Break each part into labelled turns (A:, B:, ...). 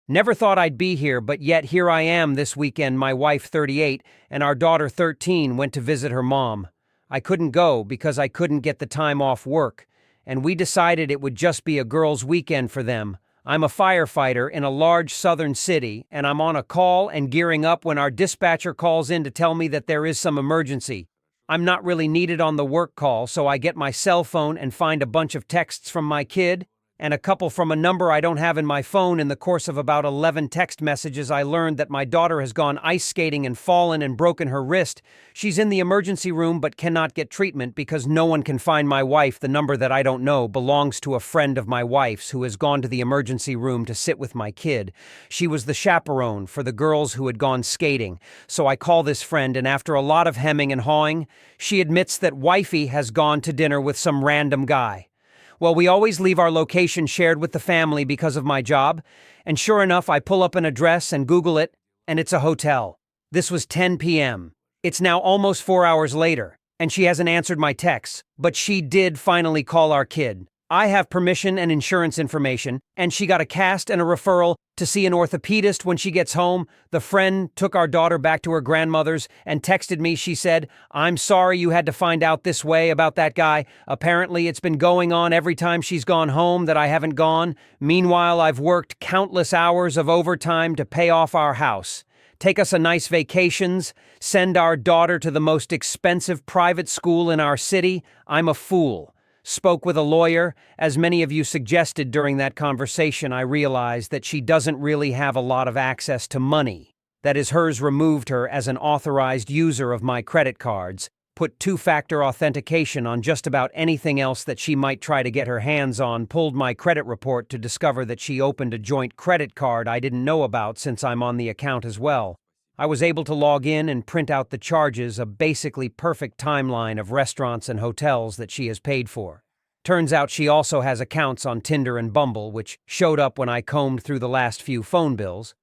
A: Never thought I'd be here, but yet here I am this weekend. My wife, 38, and our daughter, 13, went to visit her mom. I couldn't go because I couldn't get the time off work, and we decided it would just be a girls' weekend for them. I'm a firefighter in a large southern city, and I'm on a call and gearing up when our dispatcher calls in to tell me that there is some emergency. I'm not really needed on the work call, so I get my cell phone and find a bunch of texts from my kid, and a couple from a number I don't have in my phone. In the course of about 11 text messages, I learned that my daughter has gone ice skating and fallen and broken her wrist. She's in the emergency room but cannot get treatment because no one can find my wife. The number that I don't know belongs to a friend of my wife's who has gone to the emergency room to sit with my kid. She was the chaperone for the girls who had gone skating. So I call this friend, and after a lot of hemming and hawing, she admits that wifey has gone to dinner with some random guy. Well, we always leave our location shared with the family because of my job, and sure enough, I pull up an address and Google it, and it's a hotel. This was 10 p.m. It's now almost 4 hours later, and she hasn't answered my texts, but she did finally call our kid. I have permission and insurance information, and she got a cast and a referral to see an orthopedist when she gets home. The friend took our daughter back to her grandmother's and texted me. She said, "I'm sorry you had to find out this way about that guy. Apparently it's been going on every time she's gone home that I haven't gone. Meanwhile, I've worked countless hours of overtime to pay off our house, take us a nice vacations, send our daughter to the most expensive private school in our city. I'm a fool." Spoke with a lawyer. As many of you suggested during that conversation, I realized that she doesn't really have a lot of access to money. That is, hers removed her as an authorized user of my credit cards, put two-factor authentication on just about anything else that she might try to get her hands on, pulled my credit report to discover that she opened a joint credit card I didn't know about since I'm on the account as well. I was able to log in and print out the charges, a basically perfect timeline of restaurants and hotels that she has paid for. Turns out she also has accounts on Tinder and Bumble, which showed up when I combed through the last few phone bills.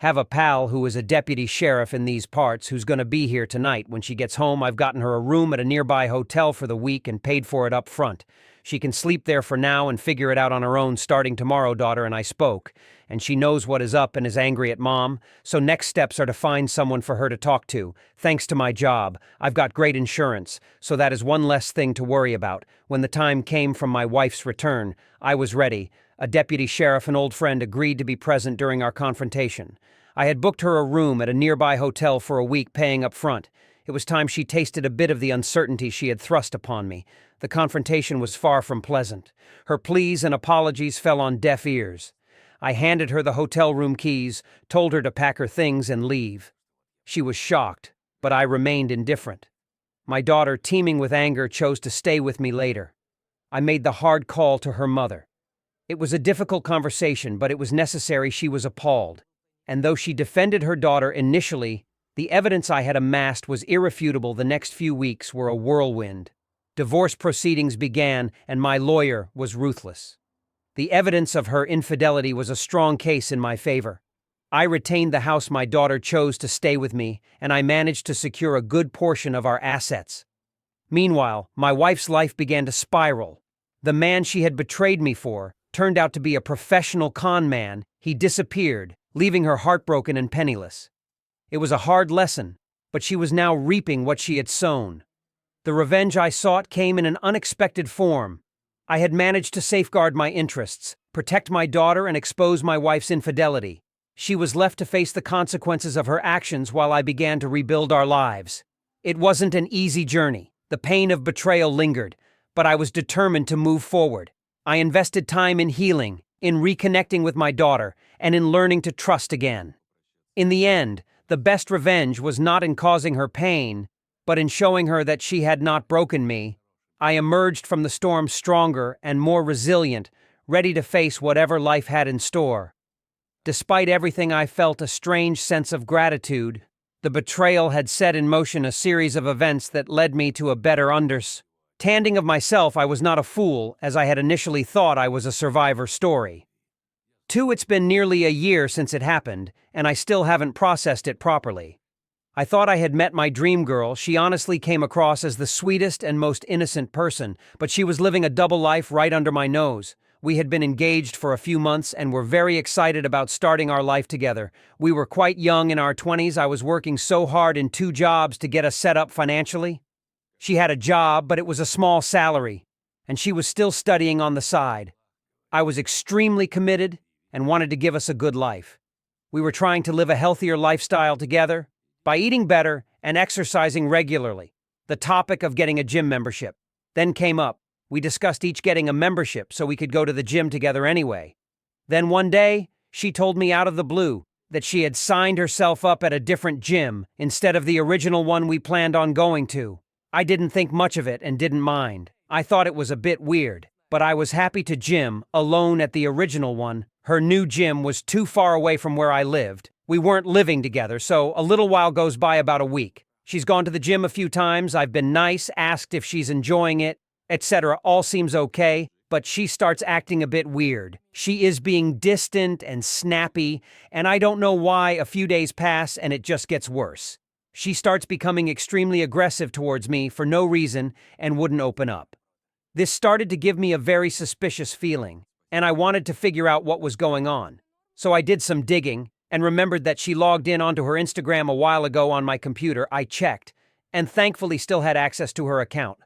A: Have a pal who is a deputy sheriff in these parts who's going to be here tonight. When she gets home, I've gotten her a room at a nearby hotel for the week and paid for it up front. She can sleep there for now and figure it out on her own starting tomorrow. Daughter and I spoke, and she knows what is up and is angry at mom, so next steps are to find someone for her to talk to. Thanks to my job, I've got great insurance, so that is one less thing to worry about. When the time came from my wife's return, I was ready. A deputy sheriff, an old friend, agreed to be present during our confrontation. I had booked her a room at a nearby hotel for a week, paying up front. It was time she tasted a bit of the uncertainty she had thrust upon me. The confrontation was far from pleasant. Her pleas and apologies fell on deaf ears. I handed her the hotel room keys, told her to pack her things and leave. She was shocked, but I remained indifferent. My daughter, teeming with anger, chose to stay with me later. I made the hard call to her mother. It was a difficult conversation, but it was necessary. She was appalled. And though she defended her daughter initially, the evidence I had amassed was irrefutable. The next few weeks were a whirlwind. Divorce proceedings began, and my lawyer was ruthless. The evidence of her infidelity was a strong case in my favor. I retained the house my daughter chose to stay with me, and I managed to secure a good portion of our assets. Meanwhile, my wife's life began to spiral. The man she had betrayed me for turned out to be a professional con man. He disappeared, leaving her heartbroken and penniless. It was a hard lesson, but she was now reaping what she had sown. The revenge I sought came in an unexpected form. I had managed to safeguard my interests, protect my daughter, and expose my wife's infidelity. She was left to face the consequences of her actions while I began to rebuild our lives. It wasn't an easy journey. The pain of betrayal lingered, but I was determined to move forward. I invested time in healing, in reconnecting with my daughter, and in learning to trust again. In the end, the best revenge was not in causing her pain, but in showing her that she had not broken me. I emerged from the storm stronger and more resilient, ready to face whatever life had in store. Despite everything, I felt a strange sense of gratitude. The betrayal had set in motion a series of events that led me to a better understanding of myself. I was not a fool, as I had initially thought. I was a survivor story. 2. It's been nearly a year since it happened, and I still haven't processed it properly. I thought I had met my dream girl. She honestly came across as the sweetest and most innocent person, but she was living a double life right under my nose. We had been engaged for a few months and were very excited about starting our life together. We were quite young in our 20s. I was working so hard in 2 jobs to get us set up financially. She had a job, but it was a small salary, and she was still studying on the side. I was extremely committed and wanted to give us a good life. We were trying to live a healthier lifestyle together by eating better and exercising regularly. The topic of getting a gym membership then came up. We discussed each getting a membership so we could go to the gym together anyway. Then one day, she told me out of the blue that she had signed herself up at a different gym instead of the original one we planned on going to. I didn't think much of it and didn't mind. I thought it was a bit weird, but I was happy to gym alone at the original one. Her new gym was too far away from where I lived. We weren't living together, so a little while goes by, about a week. She's gone to the gym a few times. I've been nice, asked if she's enjoying it, etc. All seems okay, but she starts acting a bit weird. She is being distant and snappy, and I don't know why. A few days pass and it just gets worse. She starts becoming extremely aggressive towards me for no reason and wouldn't open up. This started to give me a very suspicious feeling, and I wanted to figure out what was going on. So I did some digging and remembered that she logged in onto her Instagram a while ago on my computer. I checked, and thankfully still had access to her account.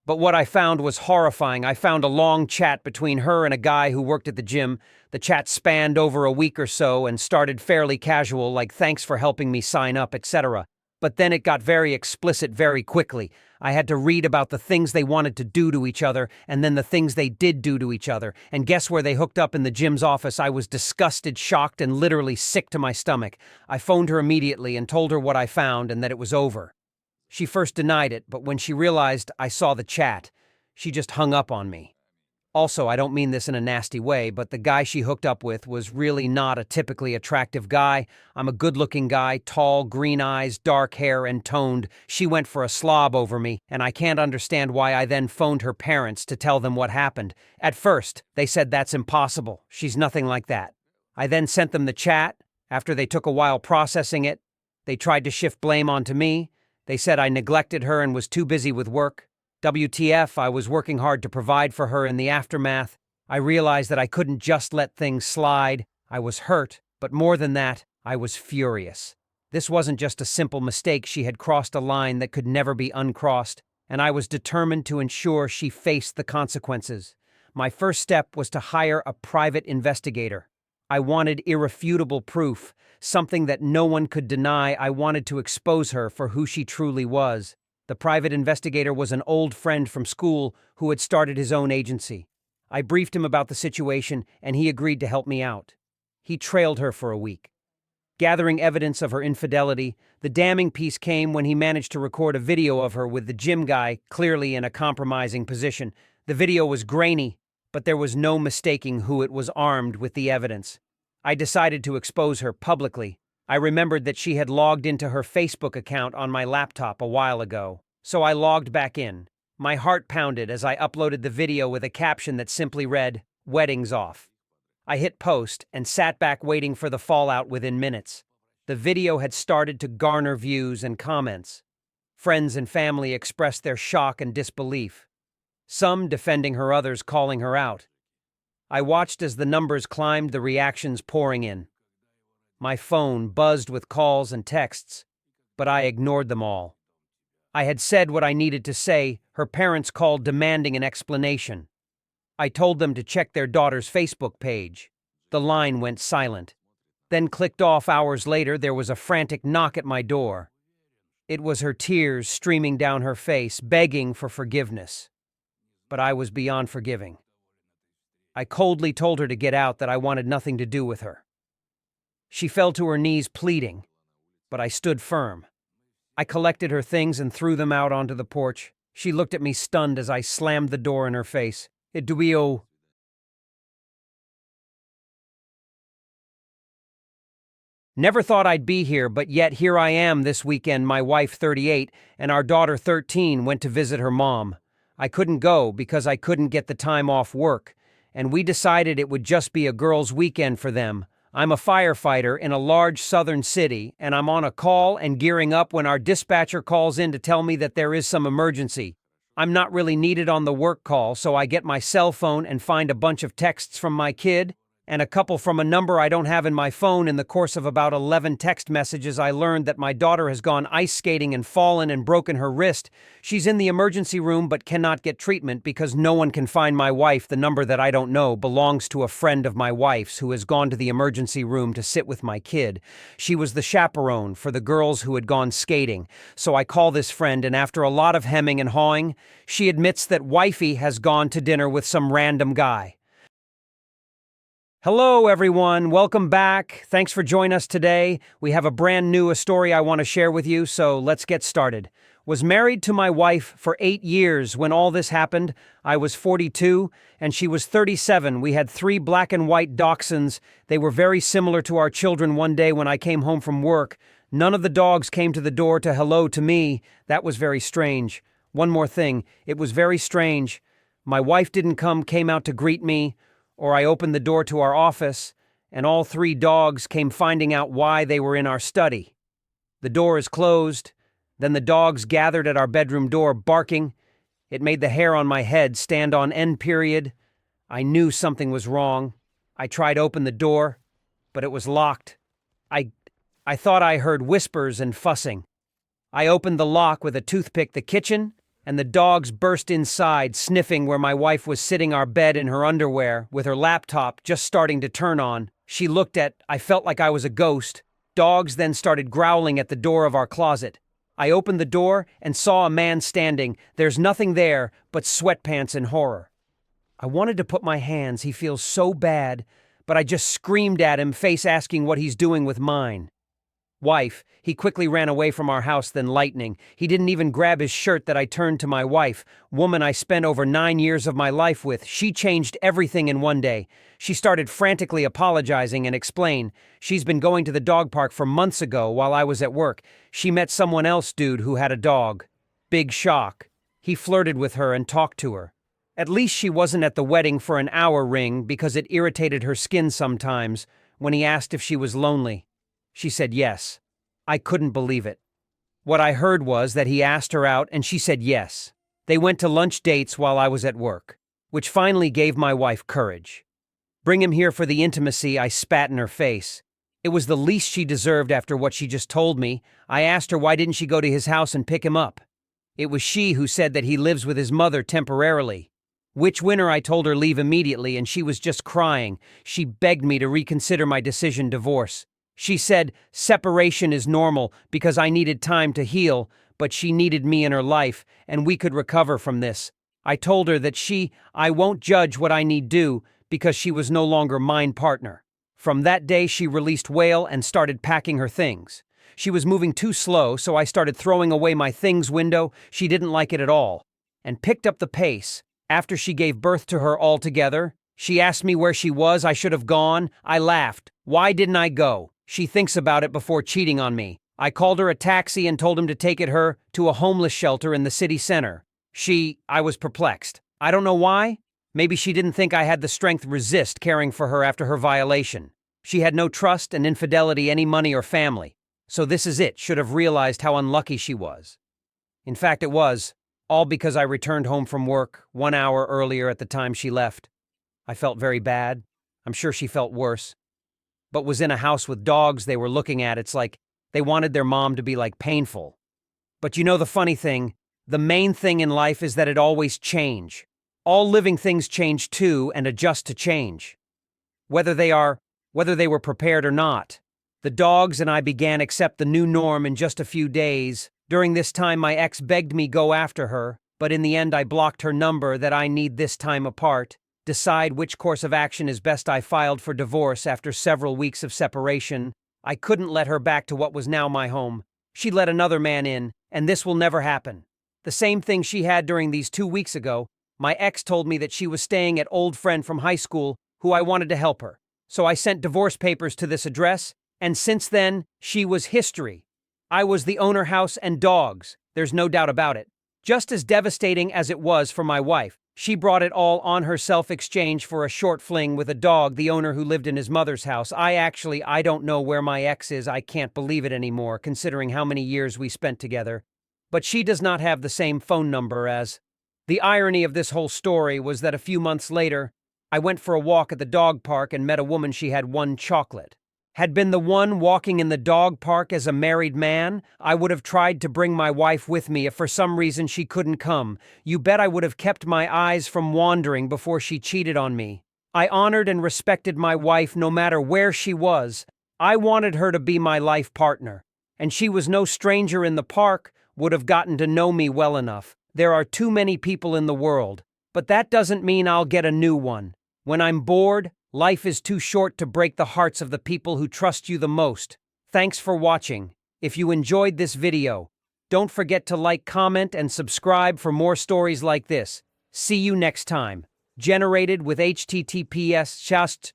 A: But what I found was horrifying. I found a long chat between her and a guy who worked at the gym. The chat spanned over a week or so and started fairly casual, like thanks for helping me sign up, etc. But then it got very explicit very quickly. I had to read about the things they wanted to do to each other and then the things they did do to each other. And guess where they hooked up? In the gym's office. I was disgusted, shocked, and literally sick to my stomach. I phoned her immediately and told her what I found and that it was over. She first denied it, but when she realized I saw the chat, she just hung up on me. Also, I don't mean this in a nasty way, but the guy she hooked up with was really not a typically attractive guy. I'm a good-looking guy, tall, green eyes, dark hair, and toned. She went for a slob over me, and I can't understand why I then phoned her parents to tell them what happened. At first, they said that's impossible. She's nothing like that. I then sent them the chat. After they took a while processing it, they tried to shift blame onto me. They said I neglected her and was too busy with work. WTF, I was working hard to provide for her. In the aftermath, I realized that I couldn't just let things slide. I was hurt, but more than that, I was furious. This wasn't just a simple mistake. She had crossed a line that could never be uncrossed, and I was determined to ensure she faced the consequences. My first step was to hire a private investigator. I wanted irrefutable proof, something that no one could deny. I wanted to expose her for who she truly was. The private investigator was an old friend from school who had started his own agency. I briefed him about the situation, and he agreed to help me out. He trailed her for a week, gathering evidence of her infidelity. The damning piece came when he managed to record a video of her with the gym guy, clearly in a compromising position. The video was grainy, but there was no mistaking who it was. Armed with the evidence, I decided to expose her publicly. I remembered that she had logged into her Facebook account on my laptop a while ago, so I logged back in. My heart pounded as I uploaded the video with a caption that simply read, "Weddings off." I hit post and sat back waiting for the fallout. Within minutes, the video had started to garner views and comments. Friends and family expressed their shock and disbelief, some defending her, others calling her out. I watched as the numbers climbed, the reactions pouring in. My phone buzzed with calls and texts, but I ignored them all. I had said what I needed to say. Her parents called demanding an explanation. I told them to check their daughter's Facebook page. The line went silent, then clicked off. Hours later, there was a frantic knock at my door. It was her, tears streaming down her face, begging for forgiveness. But I was beyond forgiving. I coldly told her to get out, that I wanted nothing to do with her. She fell to her knees pleading, but I stood firm. I collected her things and threw them out onto the porch. She looked at me stunned as I slammed the door in her face. "Iduio." Never thought I'd be here, but yet here I am this weekend. My wife, 38, and our daughter, 13, went to visit her mom. I couldn't go because I couldn't get the time off work, and we decided it would just be a girls' weekend for them. I'm a firefighter in a large southern city, and I'm on a call and gearing up when our dispatcher calls in to tell me that there is some emergency. I'm not really needed on the work call, so I get my cell phone and find a bunch of texts from my kid, and a couple from a number I don't have in my phone. In the course of about 11 text messages, I learned that my daughter has gone ice skating and fallen and broken her wrist. She's in the emergency room but cannot get treatment because no one can find my wife. The number that I don't know belongs to a friend of my wife's who has gone to the emergency room to sit with my kid. She was the chaperone for the girls who had gone skating. So I call this friend, and after a lot of hemming and hawing, she admits that wifey has gone to dinner with some random guy. Hello, everyone. Welcome back. Thanks for joining us today. We have a brand new story I want to share with you, so let's get started. Was married to my wife for 8 years when all this happened. I was 42 and she was 37. We had 3 black and white dachshunds. They were very similar to our children. One day when I came home from work, none of the dogs came to the door to hello to me. That was very strange. One more thing, it was very strange. My wife didn't came out to greet me, or I opened the door to our office, and all 3 dogs came finding out why they were in our study. The door is closed. Then the dogs gathered at our bedroom door, barking. It made the hair on my head stand on end. I knew something was wrong. I tried to open the door, but it was locked. I thought I heard whispers and fussing. I opened the lock with a toothpick, the kitchen, and the dogs burst inside, sniffing where my wife was sitting our bed in her underwear, with her laptop just starting to turn on. I felt like I was a ghost. Dogs then started growling at the door of our closet. I opened the door and saw a man standing. There's nothing there but sweatpants in horror. I wanted to put my hands, he feels so bad, but I just screamed at him, face asking what he's doing with mine. Wife, he quickly ran away from our house, then lightning. He didn't even grab his shirt. That I turned to my wife, woman I spent over 9 years of my life with. She changed everything in one day. She started frantically apologizing and explained she's been going to the dog park for months ago while I was at work. She met someone else dude who had a dog. Big shock. He flirted with her and talked to her. At least she wasn't at the wedding for an hour ring because it irritated her skin sometimes. When he asked if she was lonely, she said yes. I couldn't believe it. What I heard was that he asked her out and she said yes. They went to lunch dates while I was at work, which finally gave my wife courage. Bring him here for the intimacy, I spat in her face. It was the least she deserved after what she just told me. I asked her why didn't she go to his house and pick him up. It was she who said that he lives with his mother temporarily. Which winner I told her leave immediately, and she was just crying. She begged me to reconsider my decision, divorce. She said separation is normal because I needed time to heal, but she needed me in her life, and we could recover from this. I told her that I won't judge what I need do because she was no longer mine partner. From that day, she released Whale and started packing her things. She was moving too slow, so I started throwing away my things window. She didn't like it at all, and picked up the pace. After she gave birth to her altogether, she asked me where she was. I should have gone. I laughed. Why didn't I go? She thinks about it before cheating on me. I called her a taxi and told him to take her to a homeless shelter in the city center. I was perplexed. I don't know why. Maybe she didn't think I had the strength to resist caring for her after her violation. She had no trust and infidelity, any money or family. So this is it. Should have realized how unlucky she was. In fact, it was. All because I returned home from work 1 hour earlier at the time she left. I felt very bad. I'm sure she felt worse. But was in a house with dogs they were looking at. It's like they wanted their mom to be like painful. But you know the funny thing, the main thing in life is that it always change. All living things change too and adjust to change. Whether they were prepared or not. The dogs and I began accept the new norm in just a few days. During this time my ex begged me go after her, but in the end I blocked her number. That I need this time apart. Decide which course of action is best. I filed for divorce after several weeks of separation. I couldn't let her back to what was now my home. She let another man in, and this will never happen. The same thing she had during these 2 weeks ago. My ex told me that she was staying at old friend from high school who I wanted to help her. So I sent divorce papers to this address, and since then, she was history. I was the owner, house and dogs. There's no doubt about it. Just as devastating as it was for my wife, she brought it all on herself. Exchange for a short fling with a dog, the owner who lived in his mother's house. I don't know where my ex is. I can't believe it anymore, considering how many years we spent together. But she does not have the same phone number as The irony of this whole story was that a few months later, I went for a walk at the dog park and met a woman. She had one chocolate. Had been the one walking in the dog park as a married man, I would have tried to bring my wife with me if for some reason she couldn't come. You bet I would have kept my eyes from wandering before she cheated on me. I honored and respected my wife no matter where she was. I wanted her to be my life partner, and she was no stranger in the park, would have gotten to know me well enough. There are too many people in the world, but that doesn't mean I'll get a new one. When I'm bored, life is too short to break the hearts of the people who trust you the most. Thanks for watching. If you enjoyed this video, don't forget to like, comment, and subscribe for more stories like this. See you next time. Generated with https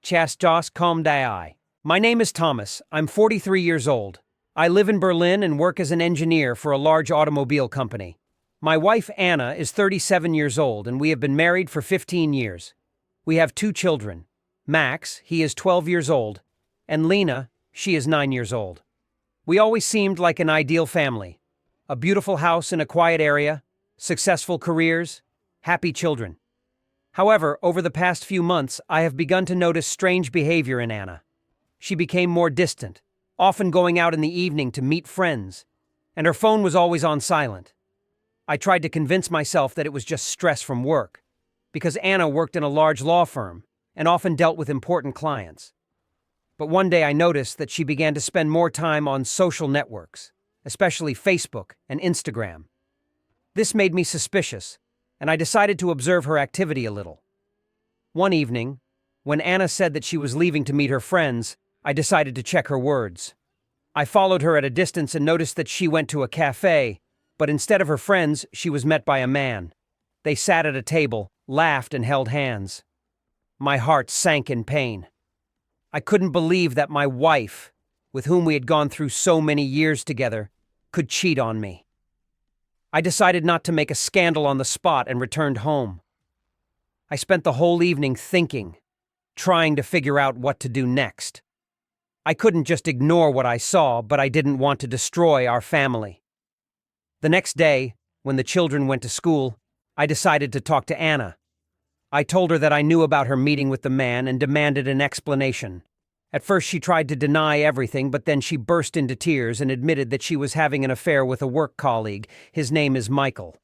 A: chast.com.di. My name is Thomas. I'm 43 years old. I live in Berlin and work as an engineer for a large automobile company. My wife Anna is 37 years old and we have been married for 15 years. We have 2 children. Max, he is 12 years old, and Lena, she is 9 years old. We always seemed like an ideal family. A beautiful house in a quiet area, successful careers, happy children. However, over the past few months, I have begun to notice strange behavior in Anna. She became more distant, often going out in the evening to meet friends, and her phone was always on silent. I tried to convince myself that it was just stress from work, because Anna worked in a large law firm and often dealt with important clients. But one day I noticed that she began to spend more time on social networks, especially Facebook and Instagram. This made me suspicious, and I decided to observe her activity a little. One evening, when Anna said that she was leaving to meet her friends, I decided to check her words. I followed her at a distance and noticed that she went to a cafe, but instead of her friends, she was met by a man. They sat at a table, laughed, and held hands. My heart sank in pain. I couldn't believe that my wife, with whom we had gone through so many years together, could cheat on me. I decided not to make a scandal on the spot and returned home. I spent the whole evening thinking, trying to figure out what to do next. I couldn't just ignore what I saw, but I didn't want to destroy our family. The next day, when the children went to school, I decided to talk to Anna. I told her that I knew about her meeting with the man and demanded an explanation. At first she tried to deny everything, but then she burst into tears and admitted that she was having an affair with a work colleague. His name is Michael.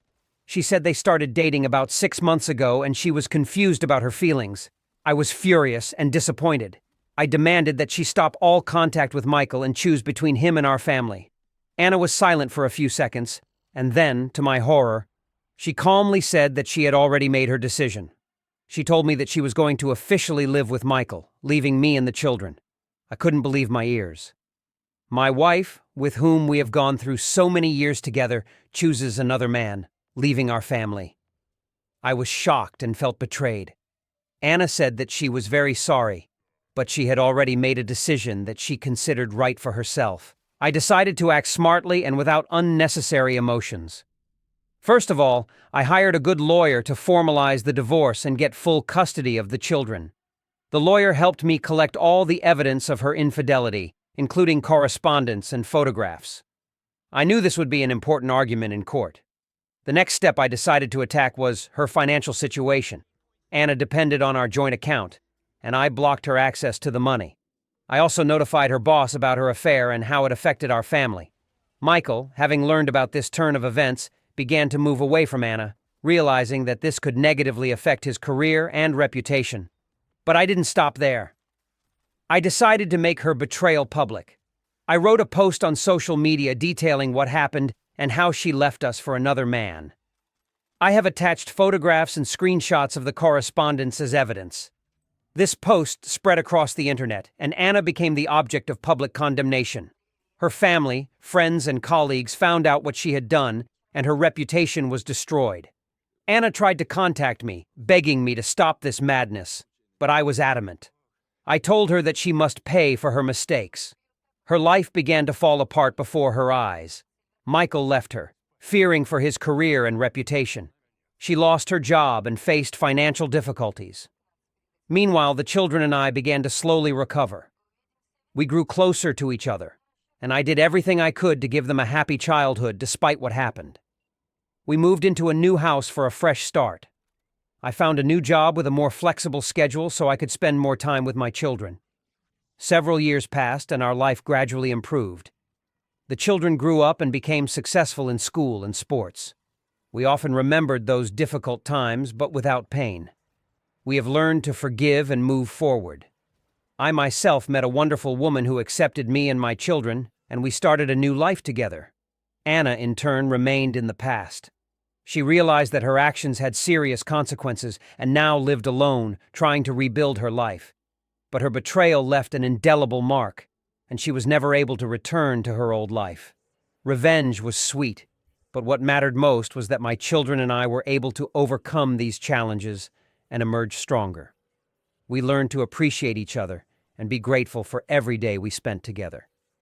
A: She said they started dating about 6 months ago and she was confused about her feelings. I was furious and disappointed. I demanded that she stop all contact with Michael and choose between him and our family. Anna was silent for a few seconds, and then, to my horror, she calmly said that she had already made her decision. She told me that she was going to officially live with Michael, leaving me and the children. I couldn't believe my ears. My wife, with whom we have gone through so many years together, chooses another man, leaving our family. I was shocked and felt betrayed. Anna said that she was very sorry, but she had already made a decision that she considered right for herself. I decided to act smartly and without unnecessary emotions. First of all, I hired a good lawyer to formalize the divorce and get full custody of the children. The lawyer helped me collect all the evidence of her infidelity, including correspondence and photographs. I knew this would be an important argument in court. The next step I decided to attack was her financial situation. Anna depended on our joint account, and I blocked her access to the money. I also notified her boss about her affair and how it affected our family. Michael, having learned about this turn of events, began to move away from Anna, realizing that this could negatively affect his career and reputation. But I didn't stop there. I decided to make her betrayal public. I wrote a post on social media detailing what happened and how she left us for another man. I have attached photographs and screenshots of the correspondence as evidence. This post spread across the internet, and Anna became the object of public condemnation. Her family, friends, and colleagues found out what she had done, and her reputation was destroyed. Anna tried to contact me, begging me to stop this madness, but I was adamant. I told her that she must pay for her mistakes. Her life began to fall apart before her eyes. Michael left her, fearing for his career and reputation. She lost her job and faced financial difficulties. Meanwhile, the children and I began to slowly recover. We grew closer to each other, and I did everything I could to give them a happy childhood despite what happened. We moved into a new house for a fresh start. I found a new job with a more flexible schedule so I could spend more time with my children. Several years passed and our life gradually improved. The children grew up and became successful in school and sports. We often remembered those difficult times, but without pain. We have learned to forgive and move forward. I myself met a wonderful woman who accepted me and my children, and we started a new life together. Anna, in turn, remained in the past. She realized that her actions had serious consequences and now lived alone, trying to rebuild her life. But her betrayal left an indelible mark, and she was never able to return to her old life. Revenge was sweet, but what mattered most was that my children and I were able to overcome these challenges and emerge stronger. We learned to appreciate each other and be grateful for every day we spent together.